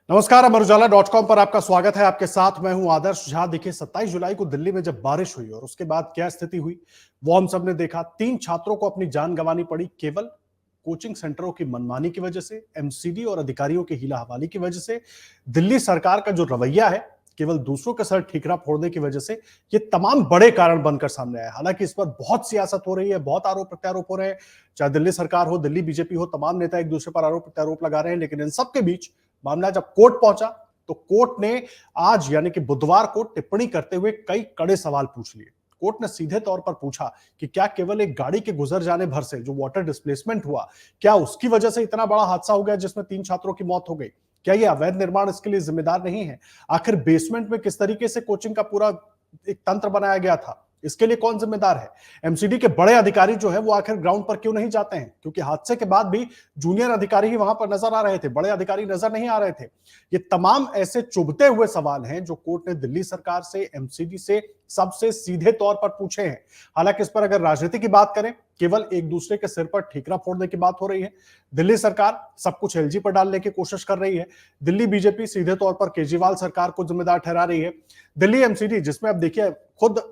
नमस्कार, अमर उजाला.com पर आपका स्वागत है। आपके साथ मैं हूं आदर्श झा। देखिए, 27 जुलाई को दिल्ली में जब बारिश हुई और उसके बाद क्या स्थिति हुई वो हम सब ने देखा। 3 छात्रों को अपनी जान गंवानी पड़ी केवल कोचिंग सेंटरों की मनमानी की वजह से, एमसीडी और अधिकारियों की हीला हवाली की वजह से। दिल्ली सरकार का जो रवैया है, केवल दूसरों के सर ठीकरा फोड़ने की वजह से, ये तमाम बड़े कारण बनकर सामने आए। हालांकि इस पर बहुत सियासत हो रही है, बहुत आरोप प्रत्यारोप हो रहे हैं। चाहे दिल्ली सरकार हो, दिल्ली बीजेपी हो, तमाम नेता एक दूसरे पर आरोप प्रत्यारोप लगा रहे हैं। लेकिन इन सबके बीच मामला जब कोर्ट पहुंचा तो कोर्ट ने आज यानी कि बुधवार को टिप्पणी करते हुए कई कड़े सवाल पूछ लिए। कोर्ट ने सीधे तौर पर पूछा कि क्या केवल एक गाड़ी के गुजर जाने भर से जो वाटर डिस्प्लेसमेंट हुआ, क्या उसकी वजह से इतना बड़ा हादसा हो गया जिसमें 3 छात्रों की मौत हो गई? क्या यह अवैध निर्माण इसके लिए जिम्मेदार नहीं है? आखिर बेसमेंट में किस तरीके से कोचिंग का पूरा एक तंत्र बनाया गया था, इसके लिए कौन जिम्मेदार है? एमसीडी के बड़े अधिकारी जो है वो आखिर ग्राउंड पर क्यों नहीं जाते हैं? क्योंकि हादसे के बाद भी जूनियर अधिकारी ही वहां पर नजर आ रहे थे, बड़े अधिकारी नजर नहीं आ रहे थे। ये तमाम ऐसे चुभते हुए सवाल हैं जो कोर्ट ने दिल्ली सरकार से, एमसीडी से, सबसे सीधे तौर पर पूछे हैं। हालांकि इस पर अगर राजनीति की बात करें, केवल एक दूसरे के सिर पर ठीकरा फोड़ने की बात हो रही है। दिल्ली सरकार सब कुछ एलजी पर डालने की कोशिश कर रही है। दिल्ली बीजेपी सीधे तौर पर केजरीवाल सरकार को जिम्मेदार ठहरा रही है। दिल्ली एमसीडी, जिसमें अब देखिए खुद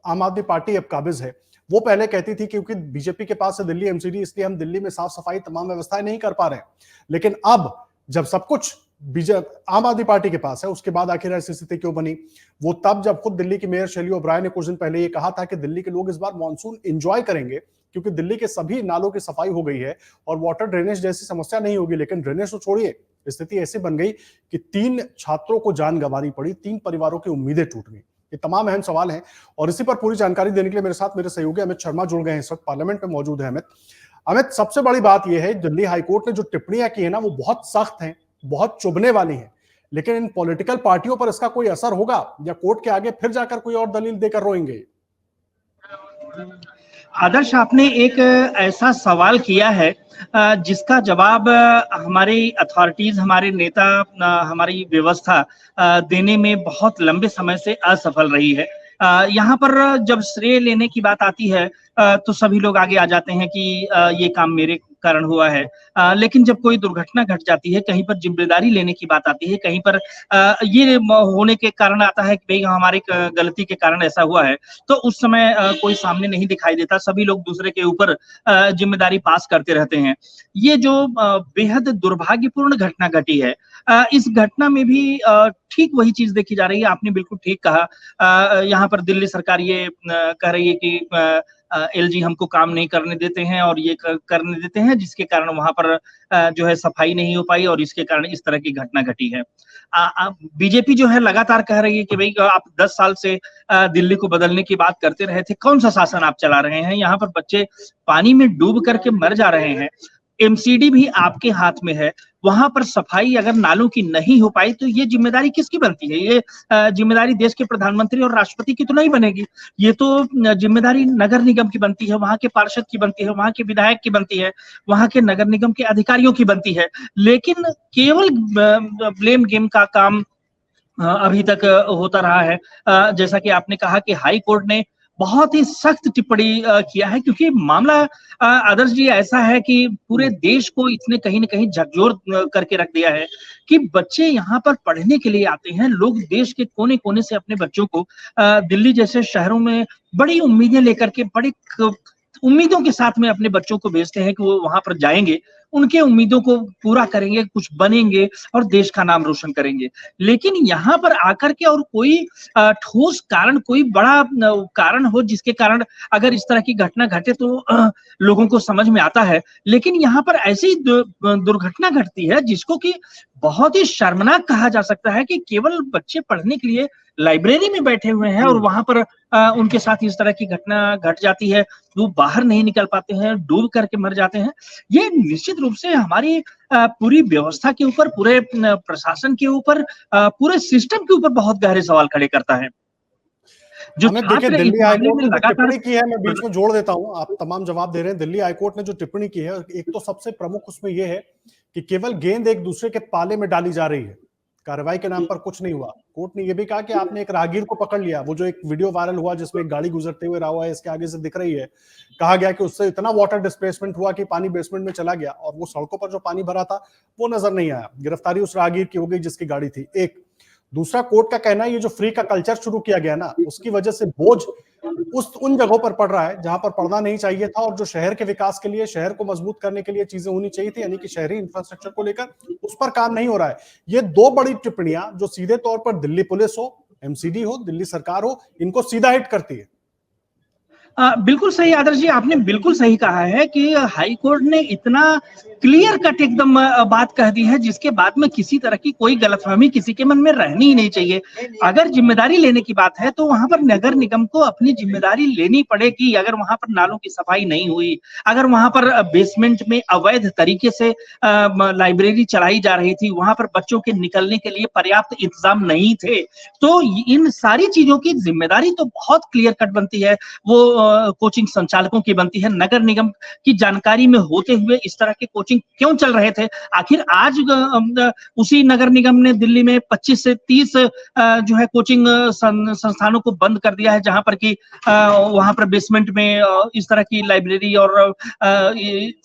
आम आदमी पार्टी अब काबिज है, वो पहले कहती थी क्योंकि बीजेपी के पास है दिल्ली एमसीडी, इसलिए हम दिल्ली में साफ सफाई तमाम व्यवस्थाएं नहीं कर पा रहे हैं। लेकिन अब जब सब कुछ आम आदमी पार्टी के पास है, उसके बाद आखिर ऐसी स्थिति क्यों बनी? वो तब जब खुद दिल्ली की मेयर शैली ओबराय ने कुछ दिन पहले ये कहा था कि दिल्ली के लोग इस बार मानसून एंजॉय करेंगे क्योंकि दिल्ली के सभी नालों की सफाई हो गई है और वाटर ड्रेनेज जैसी समस्या नहीं होगी। लेकिन ड्रेनेज तो छोड़िए, स्थिति ऐसी बन गई कि 3 छात्रों को जान गंवानी पड़ी, 3 परिवारों की उम्मीदें टूट गई। ये तमाम अहम सवाल हैं और इसी पर पूरी जानकारी देने के लिए मेरे साथ मेरे सहयोगी अमित शर्मा जुड़ गए हैं। इस वक्त पार्लियामेंट में मौजूद है अमित, सबसे बड़ी बात यह है दिल्ली हाईकोर्ट ने जो टिप्पणियां की है ना, वो बहुत सख्त हैं, बहुत चुभने वाली हैं। लेकिन इन पॉलिटिकल पार्टियों पर इसका कोई असर होगा या कोर्ट के आगे फिर जाकर कोई और दलील देकर रोएंगे? आदर्श, आपने एक ऐसा सवाल किया है जिसका जवाब हमारी अथॉरिटीज, हमारे नेता, हमारी व्यवस्था देने में बहुत लंबे समय से असफल रही है। यहाँ पर जब श्रेय लेने की बात आती है तो सभी लोग आगे आ जाते हैं कि ये काम मेरे कारण हुआ है। लेकिन जब कोई दुर्घटना घट जाती है, कहीं पर जिम्मेदारी लेने की बात आती है, कहीं पर ये होने के कारण आता है कि भाई हमारी गलती के कारण ऐसा हुआ है, तो उस समय कोई सामने नहीं दिखाई देता। सभी लोग दूसरे के ऊपर जिम्मेदारी पास करते रहते हैं। ये जो बेहद दुर्भाग्यपूर्ण घटना घटी है, इस घटना में भी ठीक वही चीज देखी जा रही है। आपने बिल्कुल ठीक कहा। यहाँ पर दिल्ली सरकार ये कह रही है कि एलजी हमको काम नहीं करने देते हैं और ये करने देते हैं, जिसके कारण वहां पर जो है सफाई नहीं हो पाई और इसके कारण इस तरह की घटना घटी है। बीजेपी जो है लगातार कह रही है कि भाई आप 10 साल से दिल्ली को बदलने की बात करते रहे थे, कौन सा शासन आप चला रहे हैं? यहाँ पर बच्चे पानी में डूब करके मर जा रहे हैं। एमसीडी भी आपके हाथ में है, वहां पर सफाई अगर नालों की नहीं हो पाई तो ये जिम्मेदारी किसकी बनती है? ये जिम्मेदारी देश के प्रधानमंत्री और राष्ट्रपति की तो नहीं बनेगी। ये तो जिम्मेदारी नगर निगम की बनती है, वहां के पार्षद की बनती है, वहां के विधायक की बनती है, वहां के नगर निगम के अधिकारियों की बनती है। लेकिन केवल ब्लेम गेम का काम अभी तक होता रहा है। जैसा कि आपने कहा कि हाई कोर्ट ने बहुत ही सख्त टिप्पणी किया है, क्योंकि मामला आदर्श जी ऐसा है कि पूरे देश को इसने कहीं ना कहीं झकझोर करके रख दिया है कि बच्चे यहाँ पर पढ़ने के लिए आते हैं। लोग देश के कोने कोने से अपने बच्चों को दिल्ली जैसे शहरों में बड़ी उम्मीदें लेकर के, बड़ी उम्मीदों के साथ में अपने बच्चों को भेजते हैं कि वो वहां पर जाएंगे, उनके उम्मीदों को पूरा करेंगे, कुछ बनेंगे और देश का नाम रोशन करेंगे। लेकिन यहाँ पर आकर के और कोई ठोस कारण, कोई बड़ा कारण हो जिसके कारण अगर इस तरह की घटना घटे तो लोगों को समझ में आता है। लेकिन यहाँ पर ऐसी दुर्घटना घटती है जिसको कि बहुत ही शर्मनाक कहा जा सकता है कि केवल बच्चे पढ़ने के लिए लाइब्रेरी में बैठे हुए हैं और वहां पर उनके साथ इस तरह की घटना घट जाती है, वो बाहर नहीं निकल पाते हैं, डूब करके मर जाते हैं। ये निश्चित रूप से हमारी पूरी व्यवस्था के ऊपर, पूरे प्रशासन के ऊपर, पूरे सिस्टम के ऊपर बहुत गहरे सवाल खड़े करता है। जो देखिए, छात्र इस दिल्ली मामले हाईकोर्ट में ने जो लगातार टिप्पणी की है, मैं बीच में जोड़ देता हूं, आप तमाम जवाब दे रहे हैं। दिल्ली हाईकोर्ट ने जो टिप्पणी की है, एक तो सबसे प्रमुख उसमें यह है कि केवल गेंद एक दूसरे के पाले में डाली जा रही है। कार्रवाई के नाम पर कुछ नहीं हुआ। कोर्ट ने यह भी कहा कि आपने एक राहगीर को पकड़ लिया, वो जो एक वीडियो वायरल हुआ जिसमें एक गाड़ी गुजरते हुए रहा हुआ है इसके आगे से दिख रही है, कहा गया कि उससे इतना वाटर डिस्प्लेसमेंट हुआ कि पानी बेसमेंट में चला गया और वो सड़कों पर जो पानी भरा था वो नजर नहीं आया। गिरफ्तारी उस राहगीर की हो गई जिसकी गाड़ी थी। एक दूसरा, कोर्ट का कहना है ये जो फ्री का कल्चर शुरू किया गया ना, उसकी वजह से बोझ उन जगहों पर पड़ रहा है जहां पर पड़ना नहीं चाहिए था, और जो शहर के विकास के लिए, शहर को मजबूत करने के लिए चीजें होनी चाहिए थी, यानी कि शहरी इंफ्रास्ट्रक्चर को लेकर, उस पर काम नहीं हो रहा है। ये दो बड़ी टिप्पणियां जो सीधे तौर पर दिल्ली पुलिस हो, एमसीडी हो, दिल्ली सरकार हो, इनको सीधा हिट करती है। बिल्कुल सही आदर्श जी, आपने बिल्कुल सही कहा है कि हाई कोर्ट ने इतना क्लियर कट एकदम बात कह दी है जिसके बाद में किसी तरह की कोई गलतफहमी किसी के मन में रहनी ही नहीं चाहिए। अगर जिम्मेदारी लेने की बात है तो वहां पर नगर निगम को अपनी जिम्मेदारी लेनी पड़ेगी। अगर वहां पर नालों की सफाई नहीं हुई, अगर वहां पर बेसमेंट में अवैध तरीके से लाइब्रेरी चलाई जा रही थी, वहां पर बच्चों के निकलने के लिए पर्याप्त इंतजाम नहीं थे, तो इन सारी चीजों की जिम्मेदारी तो बहुत क्लियर कट बनती है, वो कोचिंग संचालकों की बनती है। नगर निगम की जानकारी में होते हुए इस तरह के कोचिंग क्यों चल रहे थे? आखिर आज उसी नगर निगम ने दिल्ली में 25 से 30 जो है कोचिंग संस्थानों को बंद कर दिया है, जहां पर कि वहां पर बेसमेंट में इस तरह की लाइब्रेरी और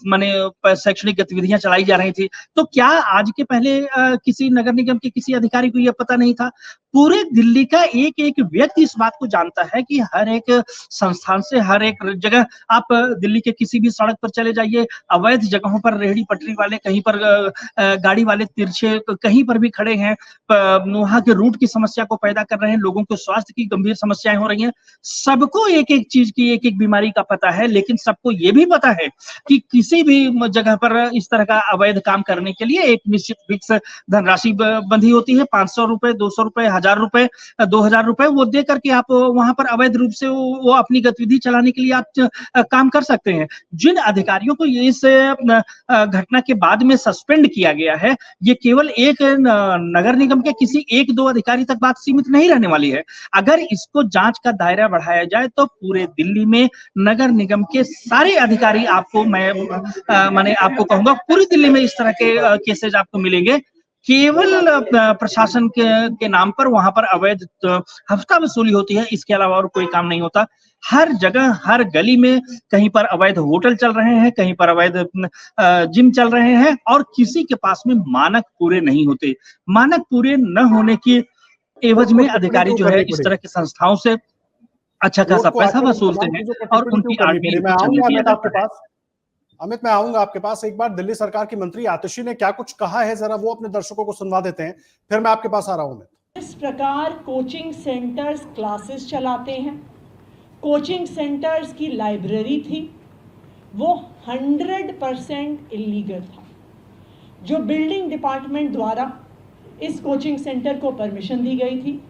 माने शैक्षणिक गतिविधियां चलाई जा रही थी। तो क्या आज के पहले किसी नगर निगम के किसी अधिकारी को यह पता नहीं था? पूरे दिल्ली का एक एक व्यक्ति इस बात को जानता है कि हर एक संस्थान से, हर एक जगह आप दिल्ली के किसी भी सड़क पर चले जाइए, अवैध जगहों पर रेहड़ी पटरी वाले, कहीं पर गाड़ी वाले तिरछे कहीं पर भी खड़े हैं, वहां के रूट की समस्या को पैदा कर रहे हैं, लोगों को स्वास्थ्य की गंभीर समस्याएं हो रही हैं। सबको एक एक चीज की, एक एक बीमारी का पता है, लेकिन सबको ये भी पता है कि किसी भी जगह पर इस तरह का अवैध काम करने के लिए एक निश्चित फिक्स धनराशि बंधी होती है। 500 रुपए, 200 रुपए, 1000 रुपए, 2000 रुपए वो दे करके आप वहां पर अवैध रूप से वो अपनी गतिविधि चलाने के लिए आप काम कर सकते हैं। जिन अधिकारियों को इस घटना के बाद में सस्पेंड किया गया है, ये केवल एक नगर निगम के किसी एक दो अधिकारी तक बात सीमित नहीं रहने वाली है। अगर इसको जांच का दायरा बढ़ाया जाए तो पूरे दिल्ली में नगर निगम के सारे अधिकारी आपको मैंने आपको कहूंगा पूरी दिल्ली में इस तरह के केसेज आपको मिलेंगे। केवल प्रशासन के नाम पर वहां पर अवैध हफ्ता वसूली होती है, इसके अलावा और कोई काम नहीं होता। हर जगह, हर गली में कहीं पर अवैध होटल चल रहे हैं, कहीं पर अवैध जिम चल रहे हैं, और किसी के पास में मानक पूरे नहीं होते। मानक पूरे न होने की एवज में अधिकारी जो है इस तरह की संस्थाओं से अच्छा खासा पैसा वसूलते हैं और उनकी आर्मी चलने दिया जाता है। अमित, मैं आऊंगा आपके पास। एक बार दिल्ली सरकार की मंत्री आतिशी ने क्या कुछ कहा है, जरा वो अपने दर्शकों को सुनवा देते हैं, फिर मैं आपके पास आ रहा हूं। इस प्रकार कोचिंग सेंटर्स क्लासेस चलाते हैं, कोचिंग सेंटर्स की लाइब्रेरी थी, वो 100% इलीगल था। जो बिल्डिंग डिपार्टमेंट द्वारा इस कोचिंग सेंटर को परमिशन दी गई थी,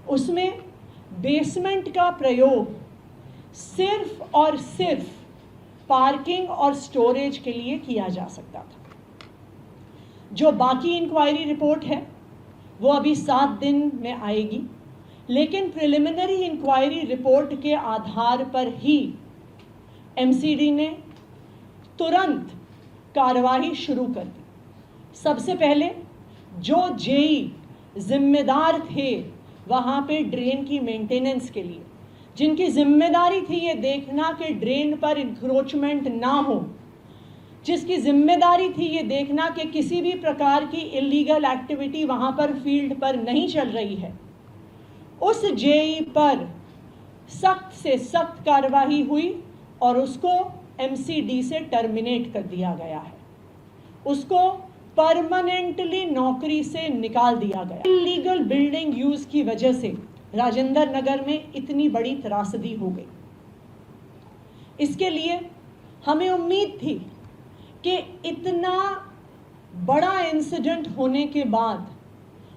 उसमें बेसमेंट का प्रयोग सिर्फ और सिर्फ पार्किंग और स्टोरेज के लिए किया जा सकता था। जो बाकी इंक्वायरी रिपोर्ट है वो अभी 7 दिन में आएगी, लेकिन प्रिलिमिनरी इंक्वायरी रिपोर्ट के आधार पर ही एमसीडी ने तुरंत कार्रवाई शुरू कर दी। सबसे पहले जो जेई जिम्मेदार थे वहाँ पे ड्रेन की मेंटेनेंस के लिए, जिनकी जिम्मेदारी थी ये देखना कि ड्रेन पर इंक्रोचमेंट ना हो, जिसकी जिम्मेदारी थी ये देखना कि किसी भी प्रकार की इलीगल एक्टिविटी वहाँ पर फील्ड पर नहीं चल रही है, उस जेई पर सख्त से सख्त कार्रवाई हुई और उसको एमसीडी से टर्मिनेट कर दिया गया है। उसको परमानेंटली नौकरी से निकाल दिया गया। इलीगल बिल्डिंग यूज की वजह से राजेंद्र नगर में इतनी बड़ी त्रासदी हो गई। इसके लिए हमें उम्मीद थी कि इतना बड़ा इंसिडेंट होने के बाद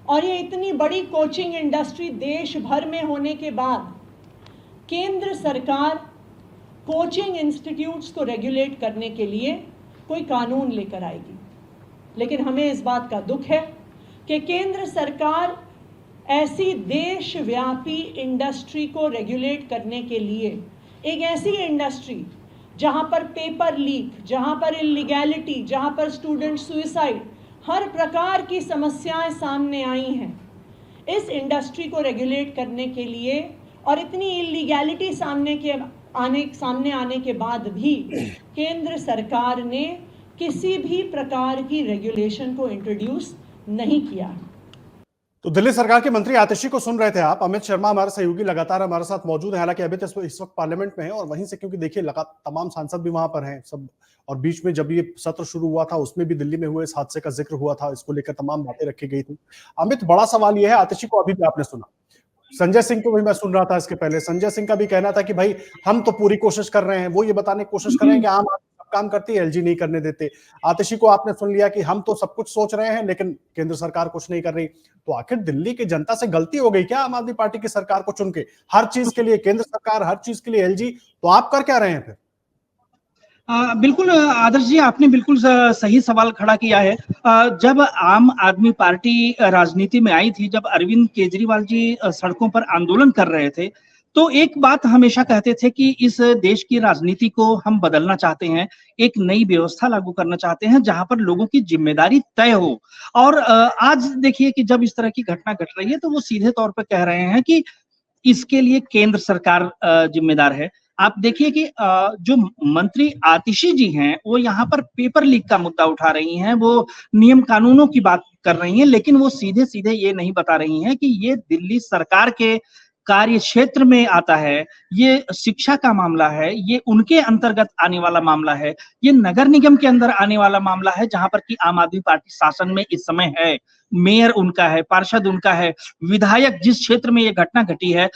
और ये इतनी बड़ी कोचिंग इंडस्ट्री देश भर में होने के बाद केंद्र सरकार कोचिंग इंस्टीट्यूट्स को रेगुलेट करने के लिए कोई कानून लेकर आएगी। लेकिन हमें इस बात का दुख है कि केंद्र सरकार ऐसी देशव्यापी इंडस्ट्री को रेगुलेट करने के लिए, एक ऐसी इंडस्ट्री जहां पर पेपर लीक, जहां पर इलीगैलिटी, जहां पर स्टूडेंट सुइसाइड हर प्रकार की समस्याएं सामने आई हैं इस इंडस्ट्री को रेगुलेट करने के लिए, और इतनी इलीगैलिटी सामने आने के बाद भी केंद्र सरकार ने किसी भी प्रकार की रेगुलेशन को इंट्रोड्यूस नहीं किया। तो दिल्ली सरकार के मंत्री आतिशी को सुन रहे थे आप। अमित शर्मा हमारे सहयोगी लगातार हमारे साथ मौजूद है, हालांकि अभी तो इस वक्त पार्लियामेंट में है और वहीं से, क्योंकि देखिए लगातार तमाम सांसद भी वहां पर हैं सब, और बीच में जब ये सत्र शुरू हुआ था उसमें भी दिल्ली में हुए इस हादसे का जिक्र हुआ था, इसको लेकर तमाम बातें रखी गई थी। अमित, बड़ा सवाल यह है, आतिशी को अभी भी आपने सुना, संजय सिंह को भी मैं सुन रहा था इसके पहले, संजय सिंह का भी कहना था कि भाई हम तो पूरी कोशिश कर रहे हैं, वो ये बताने की कोशिश कर रहे हैं कि आम आदमी सब काम करती है, एलजी नहीं करने देते। आतिशी को आपने सुन लिया कि हम तो सब कुछ सोच रहे हैं लेकिन केंद्र सरकार कुछ नहीं कर रही। तो आखिर दिल्ली की जनता से गलती हो गई क्या आम आदमी पार्टी की सरकार को चुन के? हर चीज के लिए केंद्र सरकार, हर चीज के लिए एलजी, तो आप कर क्या रहे हैं फिर? बिल्कुल आदर्श जी, आपने बिल्कुल सही सवाल खड़ा किया है। जब आम आदमी पार्टी राजनीति में आई थी, जब अरविंद केजरीवाल जी सड़कों पर आंदोलन कर रहे थे, तो एक बात हमेशा कहते थे कि इस देश की राजनीति को हम बदलना चाहते हैं, एक नई व्यवस्था लागू करना चाहते हैं जहां पर लोगों की जिम्मेदारी तय हो। और आज देखिए कि जब इस तरह की घटना घट रही है तो वो सीधे तौर पर कह रहे हैं कि इसके लिए केंद्र सरकार जिम्मेदार है। आप देखिए कि जो मंत्री आतिशी जी हैं वो यहाँ पर पेपर लीक का मुद्दा उठा रही हैं, वो नियम कानूनों की बात कर रही हैं, लेकिन वो सीधे सीधे ये नहीं बता रही हैं कि ये दिल्ली सरकार के कार्य क्षेत्र में आता है, ये शिक्षा का मामला है, ये उनके अंतर्गत आने वाला मामला है, ये नगर निगम के अंदर आने वाला मामला है जहां पर कि आम आदमी पार्टी शासन में इस समय है, मेयर उनका है, पार्षद उनका है, विधायक जिस क्षेत्र में ये घटना घटी है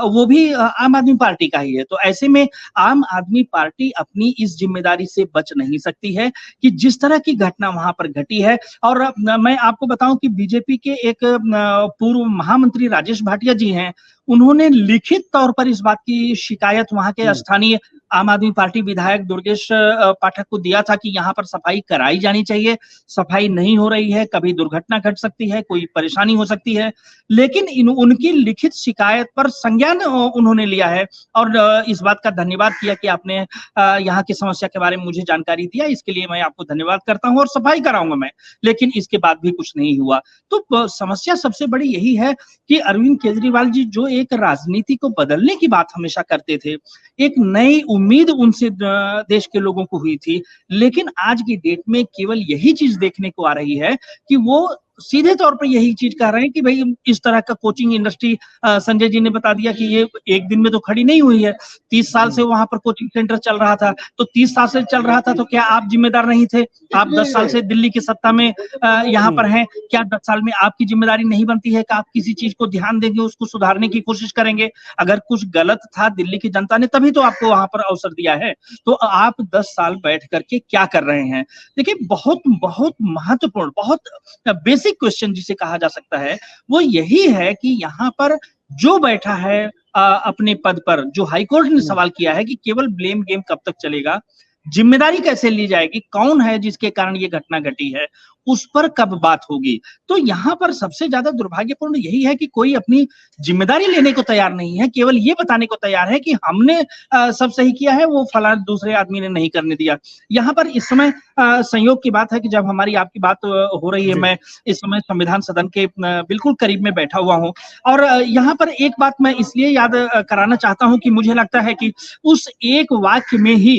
वो भी आम आदमी पार्टी का ही है। तो ऐसे में आम आदमी पार्टी अपनी इस जिम्मेदारी से बच नहीं सकती है कि जिस तरह की घटना वहां पर घटी है। और मैं आपको बताऊं कि बीजेपी के एक पूर्व महामंत्री राजेश भाटिया जी हैं, उन्होंने लिखित तौर पर इस बात की शिकायत वहां के स्थानीय आम आदमी पार्टी विधायक दुर्गेश पाठक को दिया था कि यहाँ पर सफाई कराई जानी चाहिए, सफाई नहीं हो रही है, कभी दुर्घटना घट सकती है, कोई परेशानी हो सकती है। लेकिन उनकी लिखित शिकायत पर संज्ञान उन्होंने लिया है और इस बात का धन्यवाद किया कि आपने यहाँ की समस्या के बारे में मुझे जानकारी दिया, इसके लिए मैं आपको धन्यवाद करता हूँ और सफाई कराऊंगा मैं। लेकिन इसके बाद भी कुछ नहीं हुआ। तो समस्या सबसे बड़ी यही है कि अरविंद केजरीवाल जी जो एक राजनीति को बदलने की बात हमेशा करते थे, एक नई उम्मीद उनसे देश के लोगों को हुई थी, लेकिन आज की डेट में केवल यही चीज देखने को आ रही है कि वो सीधे तौर पर यही चीज कह रहे हैं कि भाई इस तरह का कोचिंग इंडस्ट्री, संजय जी ने बता दिया कि ये एक दिन में तो खड़ी नहीं हुई है, 30 साल से वहां पर कोचिंग सेंटर चल रहा था। तो 30 साल से चल रहा था तो क्या आप जिम्मेदार नहीं थे? आप 10 साल से दिल्ली की सत्ता में यहाँ पर हैं, क्या 10 साल में आपकी जिम्मेदारी नहीं बनती है कि आप किसी चीज को ध्यान देंगे, उसको सुधारने की कोशिश करेंगे? अगर कुछ गलत था दिल्ली की जनता ने तभी तो आपको वहां पर अवसर दिया है, तो आप 10 साल बैठ करके क्या कर रहे हैं? देखिए, बहुत बहुत महत्वपूर्ण, बहुत बेसिक क्वेश्चन जिसे कहा जा सकता है वो यही है कि यहाँ पर जो बैठा है अपने पद पर, जो हाईकोर्ट ने सवाल किया है कि केवल ब्लेम गेम कब तक चलेगा, जिम्मेदारी कैसे ली जाएगी, कौन है जिसके कारण ये घटना घटी है, उस पर कब बात होगी। तो यहाँ पर सबसे ज्यादा दुर्भाग्यपूर्ण यही है कि कोई अपनी जिम्मेदारी लेने को तैयार नहीं है, केवल ये बताने को तैयार है कि हमने सब सही किया है, वो फला दूसरे आदमी ने नहीं करने दिया। यहाँ पर इस समय संयोग की बात है कि जब हमारी आपकी बात हो रही है, मैं इस समय संविधान सदन के बिल्कुल करीब में बैठा हुआ हूँ और यहाँ पर एक बात मैं इसलिए याद कराना चाहता हूँ कि मुझे लगता है कि उस एक वाक्य में ही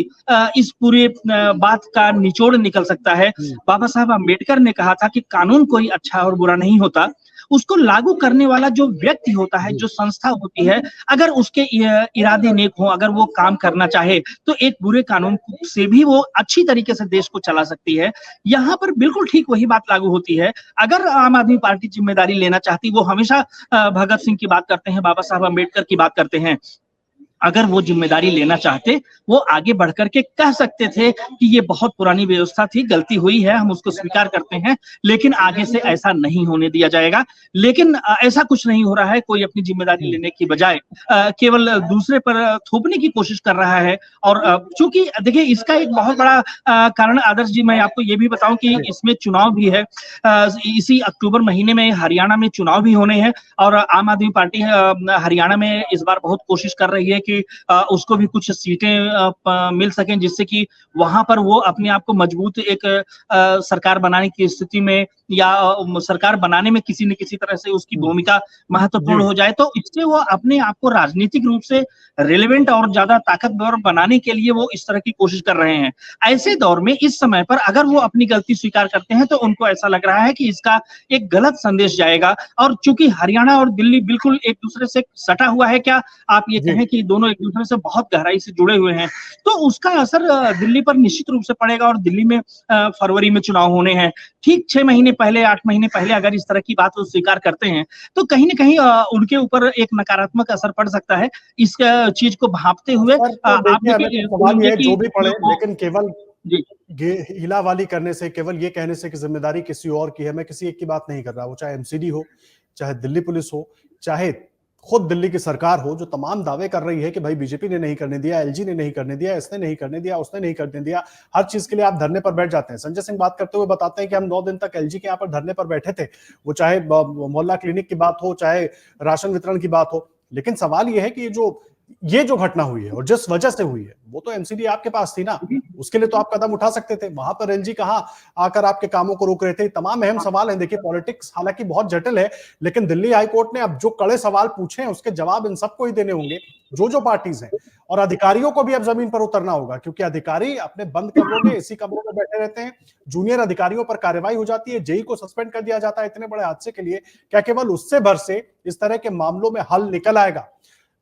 इस पूरे बात का निचोड़ निकल सकता है। बाबा साहब अम्बेडकर ने कहा था कि कानून कोई अच्छा और बुरा नहीं होता, उसको लागू करने वाला जो व्यक्ति होता है, जो संस्था होती है, अगर उसके इरादे नेक हो, अगर वो काम करना चाहे तो एक बुरे कानून से भी वो अच्छी तरीके से देश को चला सकती है। यहाँ पर बिल्कुल ठीक वही बात लागू होती है। अगर आम आदमी पार्टी जिम्मेदारी लेना चाहती, वो हमेशा भगत सिंह की बात करते हैं, बाबा साहब अम्बेडकर की बात करते हैं, अगर वो जिम्मेदारी लेना चाहते वो आगे बढ़कर के कह सकते थे कि ये बहुत पुरानी व्यवस्था थी, गलती हुई है, हम उसको स्वीकार करते हैं, लेकिन आगे से ऐसा नहीं होने दिया जाएगा। लेकिन ऐसा कुछ नहीं हो रहा है। कोई अपनी जिम्मेदारी लेने की बजाय केवल दूसरे पर थोपने की कोशिश कर रहा है। और चूंकि देखिए, इसका एक बहुत बड़ा कारण आदर्श जी, मैं आपको ये भी बताऊं कि इसमें चुनाव भी है। इसी अक्टूबर महीने में हरियाणा में चुनाव भी होने हैं और आम आदमी पार्टी हरियाणा में इस बार बहुत कोशिश कर रही है कि कि उसको भी कुछ सीटें मिल सकें, जिससे कि वहां पर वो अपने आप को मजबूत एक सरकार बनाने की स्थिति में या सरकार बनाने में किसी न किसी तरह से उसकी भूमिका महत्वपूर्ण जी हो जाए, तो इससे वो अपने आप को राजनीतिक रूप से रिलेवेंट और ज्यादा ताकतवर बनाने के लिए वो इस तरह की कोशिश कर रहे हैं। ऐसे दौर में इस समय पर अगर वो अपनी गलती स्वीकार करते हैं तो उनको ऐसा लग रहा है कि इसका एक गलत संदेश जाएगा, और चूंकि हरियाणा और दिल्ली बिल्कुल एक दूसरे से सटा हुआ है, क्या आप ये जी कहें कि दोनों एक दूसरे से बहुत गहराई से जुड़े हुए हैं, तो उसका असर दिल्ली पर निश्चित रूप से पड़ेगा। और दिल्ली में फरवरी में चुनाव होने हैं, ठीक 6 महीने पहले 8 महीने पहले अगर इस तरह की बात वो स्वीकार करते हैं तो कहीं न कहीं उनके ऊपर एक नकारात्मक असर पड़ सकता है। इस चीज को भांपते हुए असर तो आप देखिए, हमें तो देखिए सवाल ये बोलेंगे है कि जो भी पड़े, वो लेकिन केवल जी, हीलावाली करने से, केवल ये कहने से कि जिम्मेदारी किसी और की है, मैं किसी एक की बात नहीं कर रहा, वो चाहे एमसीडी हो, चाहे दिल्ली पुलिस हो, चाहे खुद दिल्ली की सरकार हो, जो तमाम दावे कर रही है कि भाई बीजेपी ने नहीं करने दिया, एलजी ने नहीं करने दिया, इसने नहीं करने दिया, उसने नहीं करने दिया, हर चीज के लिए आप धरने पर बैठ जाते हैं। संजय सिंह बात करते हुए बताते हैं कि हम 9 दिन तक एलजी के यहाँ पर धरने पर बैठे थे, वो चाहे मोहल्ला क्लिनिक की बात हो, चाहे राशन वितरण की बात हो। लेकिन सवाल यह है कि ये जो घटना हुई है और जिस वजह से हुई है, वो तो एमसीडी आपके पास थी ना, उसके लिए तो आप कदम उठा सकते थे। वहां पर एलजी कहां आकर आपके कामों को रोक रहे थे? तमाम अहम सवाल हैं। देखिए, पॉलिटिक्स हालांकि बहुत जटिल है, लेकिन दिल्ली हाईकोर्ट ने अब जो कड़े सवाल पूछे हैं उसके जवाब इन सबको ही देने होंगे, जो पार्टीज हैं, और अधिकारियों को भी अब जमीन पर उतरना होगा, क्योंकि अधिकारी अपने बंद कमरों में, एसी कमरों में बैठे रहते हैं। जूनियर अधिकारियों पर कार्रवाई हो जाती है, जेई को सस्पेंड कर दिया जाता है इतने बड़े हादसे के लिए। क्या केवल उससे भर से इस तरह के मामलों में हल निकल आएगा?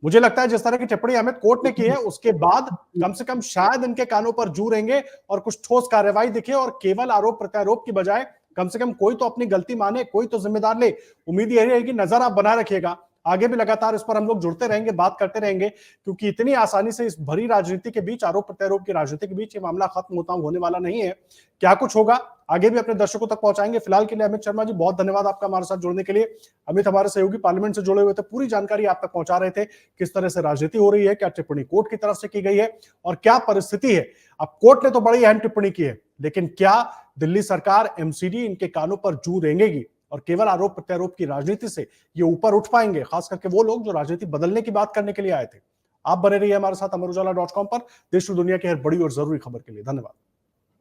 मुझे लगता है जिस तरह की टिप्पणी अमित कोर्ट ने की है, उसके बाद कम से कम शायद इनके कानों पर जू रहेंगे और कुछ ठोस कार्रवाई दिखे, और केवल आरोप प्रत्यारोप की बजाय कम से कम कोई तो अपनी गलती माने, कोई तो जिम्मेदार ले। उम्मीद यही रहेगी, नजर आप बनाए रखिएगा, आगे भी लगातार इस पर हम लोग जुड़ते रहेंगे, बात करते रहेंगे, क्योंकि इतनी आसानी से इस भरी राजनीति के बीच, आरोप प्रत्यारोप की राजनीति के बीच ये मामला खत्म होने वाला नहीं है। क्या कुछ होगा आगे भी अपने दर्शकों तक पहुंचाएंगे। फिलहाल के लिए अमित शर्मा जी, बहुत धन्यवाद आपका हमारे साथ जुड़ने के लिए। अमित हमारे सहयोगी पार्लियामेंट से जुड़े हुए थे, पूरी जानकारी आप तक पहुंचा रहे थे, किस तरह से राजनीति हो रही है, क्या टिप्पणी कोर्ट की तरफ से की गई है और क्या परिस्थिति है। अब कोर्ट ने तो बड़ी अहम टिप्पणी की है, लेकिन क्या दिल्ली सरकार, एमसीडी इनके कानों पर जू रेंगेगी और केवल आरोप प्रत्यारोप की राजनीति से ये ऊपर उठ पाएंगे, खास करके वो लोग जो राजनीति बदलने की बात करने के लिए आए थे। आप बने रहिए हमारे साथ अमर उजाला .com पर, देश और दुनिया की हर बड़ी और जरूरी खबर के लिए। धन्यवाद।